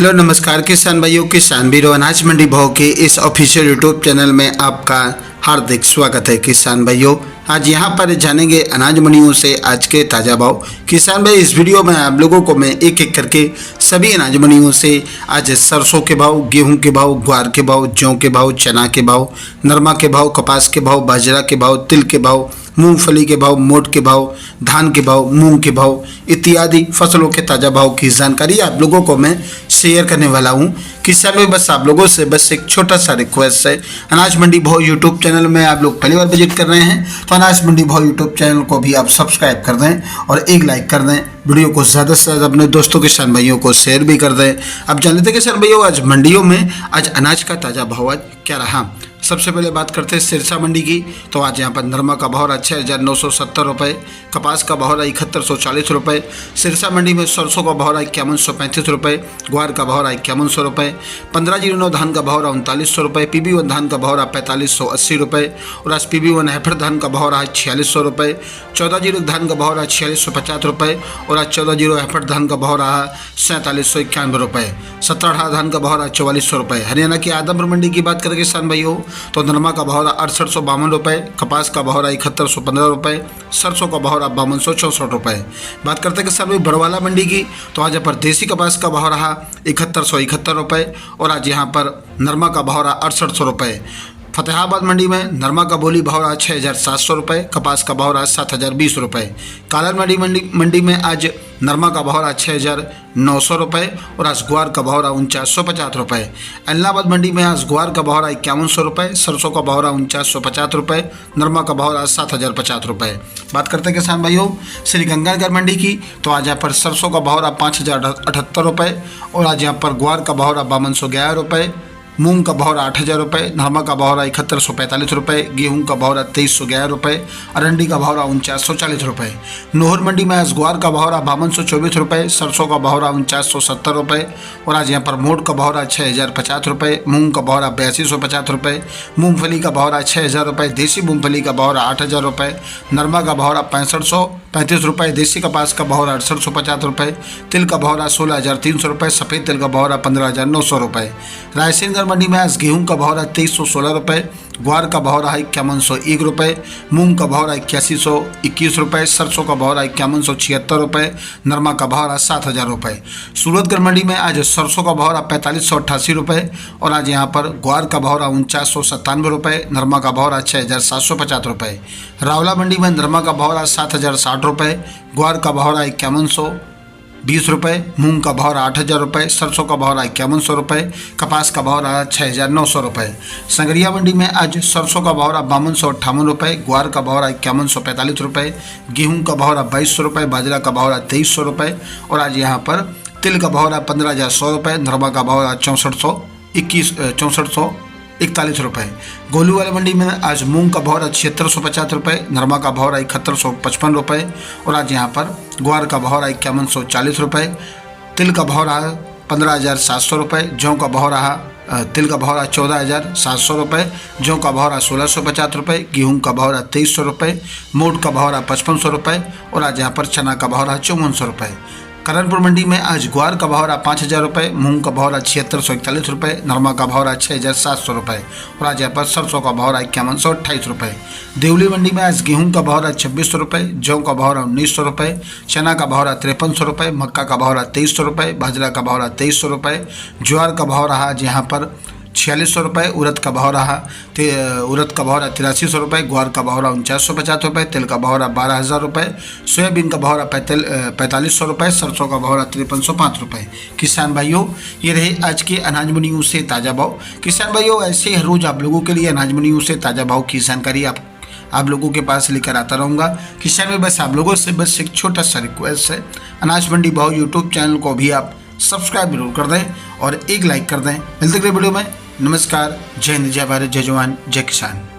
Hello नमस्कार किसान भाइयों, किसान वीरों, अनाज मंडी भाव के इस ऑफिशियल यूट्यूब चैनल में आपका हार्दिक स्वागत है। किसान भाइयों, आज यहाँ पर जानेंगे अनाज मंडियों से आज के ताज़ा भाव। किसान भाई, इस वीडियो में आप लोगों को मैं एक एक करके सभी अनाज मंडियों से आज सरसों के भाव, गेहूं के भाव, ग्वार के भाव, जौ के भाव, चना के भाव, नरमा के भाव, कपास के भाव, बाजरा के भाव, तिल के भाव, मूंगफली के भाव, मोट के भाव, धान के भाव, मूंग के भाव इत्यादि फसलों के ताज़ा भाव की जानकारी आप लोगों को मैं शेयर करने वाला हूं। किसान में बस आप लोगों से बस एक छोटा सा रिक्वेस्ट है, अनाज मंडी भाव यूट्यूब चैनल में आप लोग पहली बार विजिट कर रहे हैं तो अनाज मंडी भाव यूट्यूब चैनल को भी आप सब्सक्राइब कर दें और एक लाइक कर दें। वीडियो को ज़्यादा से ज़्यादा अपने दोस्तों किसान भाइयों को शेयर भी कर दें। अब जान लेते हैं किसान भाइयों, आज मंडियों में आज अनाज का ताज़ा भाव आज क्या रहा। सबसे पहले बात करते हैं सिरसा मंडी की, तो आज यहाँ पर नरमा का भाव रहा 6,970 रुपये, कपास का भाव रहा 7140 रुपये, सिरसा मंडी में सरसों का भाव रहा 5135 रुपये, ग्वार का भाव रहा 5100 रुपये, 1509 धान का भाव रहा 3900 रुपये, PB1 धान का भाव रहा 4580 रुपये और आज PB1 हैफर धान का भाव रहा 4600 रुपये, 14 धान का भाव रहा 4650 रुपये और आज 14 हैफर धान का भाव रहा 4791 रुपये, 17 धान का भाव रहा 4400 रुपये। हरियाणा की आदमपुर मंडी की बात करें किसान भाइयों, तो नरमा का भाव रहा 6852 रुपये, कपास का भाव रहा 7115 रुपये, सरसों का भाव रहा 5264 रुपये। बात करते हैं किसान भाई बड़वाला मंडी की, तो आज यहाँ पर देसी कपास का भाव रहा 7171 रुपये और आज यहाँ पर नरमा का भाव रहा 6800 रुपये। फतेहाबाद मंडी में नरमा का बोली भाव रहा 6700 रुपये, कपास का भाव रहा 7020 रुपये। कालार मंडी में आज नरमा का भाव रहा 6900 रुपये और आज ग्वार का भाव रहा 4950 रुपये। इलाहाबाद मंडी में आज ग्वार का भाव रहा 5100 रुपये, सरसों का भाव रहा 4950 रुपये, नरमा का भाव रहा 7050 रुपये। बात करते हैं किसान भाइयों श्री गंगानगर मंडी की, तो आज यहाँ पर सरसों का भाव रहा 5078 रुपये और आज यहाँ पर ग्वार का भाव रहा 5211 रुपये, मूंग का भाव रहा 8000 रुपये, नरमा का भाव रहा 7145 रुपये, गेहूं का भाव रहा 2311 रुपये, अरंडी का भाव रहा 4940 रुपये। नोहर मंडी में आज ग्वार का भाव रहा 5224 रुपये, सरसों का भाव रहा 4970 रुपये और आज यहाँ पर मोट का भाव रहा 6050 रुपये, मूंग का भाव रहा 8250 रुपये, मूंगफली का भाव रहा 6000 रुपये, देसी मूंगफली का भाव रहा 8000 रुपये, नरमा का भाव रहा 6535 रुपये, देसी कपास का भाव रहा 6850 रुपये, तिल का भाव रहा 16300 रुपये, सफ़ेद तिल का भाव रहा 15900 रुपये। रायसेन मंडी में आज गेहूं का भाव रहा 2316 रुपये, ग्वार का भाव रहा 5101 रुपये, मूंग का भाव रहा 8121 रुपये, सरसों का भाव रहा 5176 रुपये, नरमा का भाव रहा 7000 रुपये। सूरतगढ़ मंडी में आज सरसों का भाव रहा 4588 रुपये और आज यहाँ पर ग्वार का भाव रहा 4997 रुपये, नरमा का भाव रहा 6750 रुपये। रावला मंडी में नरमा का भाव रहा 7060 रुपये, ग्वार का भाव रहा 5120 रुपये, मूंग का भाव रहा 8000 रुपये, सरसों का भाव रहा 5100 रुपये, कपास का भाव रहा 6900 रुपये। संगरिया मंडी में आज सरसों का भाव रहा 5258 रुपये, ग्वार का भाव रहा 5145 रुपये, गेहूं का भाव रहा 2200 रुपये, बाजरा का भाव रहा 2300 रुपये और आज यहाँ पर तिल का भाव रहा 15100 रुपये, नरमा का भाव रहा 6441 रुपये। गोलूवाला मंडी में आज मूंग का भाव रहा 7650 रुपये, नरमा का भाव रहा 7155 रुपये और आज यहाँ पर ग्वार का भाव रहा 5140 रुपये, तिल का भाव रहा 15700 रुपये, जौ का भाव रहा तिल का भाव रहा 14700 रुपये, जौ का भाव रहा 1650 रुपये, गेहूं का भाव रहा 2300 रुपये, मोट का भाव रहा 5500 रुपये और आज यहाँ पर चना का भाव रहा 5400 रुपये। करणपुर मंडी में आज ग्वार का भाव रहा 5000 रुपये, मूंग का भाव रहा 7641 रुपये, नरमा का भाव रहा 6700 रुपये और आज यहाँ पर सरसों का भाव रहा 5128 रुपये। देवली मंडी में आज गेहूं का भाव रहा 2600 रुपये, जौ का भाव रहा 1900 रुपये, चना का भाव रहा 5300 रुपये, मक्का का भाव रहा 2300 रुपये, बाजरा का भाव रहा 2300 रुपये, ज्वार का भाव रहा आज यहाँ पर 4600 रुपये, उड़द का भाव रहा 8300 रुपये, ग्वार का भाव रहा 4950 रुपये, तिल का भाव रहा 12000 रुपये, सोयाबीन का भाव रहा 4500 रुपये, सरसों का भाव रहा 5305 रुपये। किसान भाइयों, ये रहे आज के अनाज मंडियों से ताज़ा भाव। किसान भाइयों, ऐसे हर रोज़ आप लोगों के लिए अनाज मंडियों से ताज़ा भाव की जानकारी आप लोगों के पास लेकर आता रहूँगा। किसान में बस आप लोगों से बस एक छोटा सा रिक्वेस्ट है, अनाज मंडी भाव यूट्यूब चैनल को भी आप सब्सक्राइब जरूर कर दें और एक लाइक कर दें। मिलते अगले वीडियो में। नमस्कार, जय हिंद, जय भारत, जय जवान, जय किसान।